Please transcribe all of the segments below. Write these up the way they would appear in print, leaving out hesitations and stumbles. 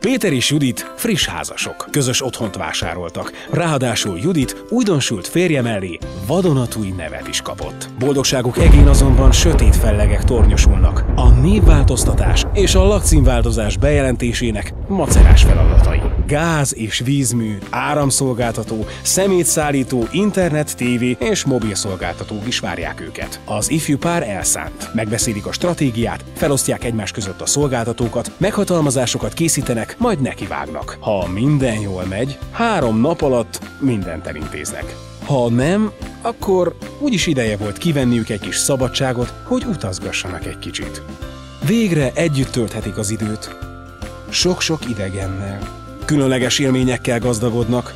Péter és Judit friss házasok, közös otthont vásároltak. Ráadásul Judit újdonsült férje mellé vadonatúj nevet is kapott. Boldogságuk egén azonban sötét fellegek tornyosulnak. A névváltoztatás és a lakcímváltozás bejelentésének macerás feladatai. Gáz- és vízmű, áramszolgáltató, szemétszállító, internet, tévé és mobilszolgáltatók is várják őket. Az ifjú pár elszánt. Megbeszélik a stratégiát, felosztják egymás között a szolgáltatókat, meghatalmazásokat készítenek, majd nekivágnak. Ha minden jól megy, 3 nap alatt mindent elintéznek. Ha nem, akkor úgyis ideje volt kivenniük egy kis szabadságot, hogy utazgassanak egy kicsit. Végre együtt tölthetik az időt. Sok-sok idegennel. Különleges élményekkel gazdagodnak.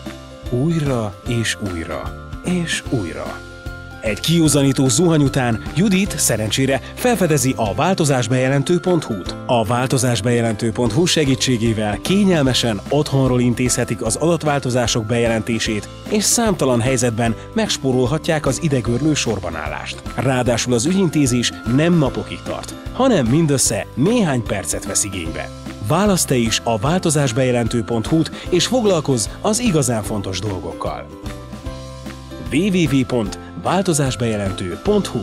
Újra és újra és újra. Egy kiúzanító zuhany után Judit szerencsére felfedezi a változásbejelentő.hu-t. A változásbejelentő.hu segítségével kényelmesen otthonról intézhetik az adatváltozások bejelentését, és számtalan helyzetben megspórolhatják az idegörlő sorbanállást. Ráadásul az ügyintézés nem napokig tart, hanem mindössze néhány percet vesz igénybe. Válaszd te is a változásbejelentő.hu-t és foglalkozz az igazán fontos dolgokkal. www.változásbejelentő.hu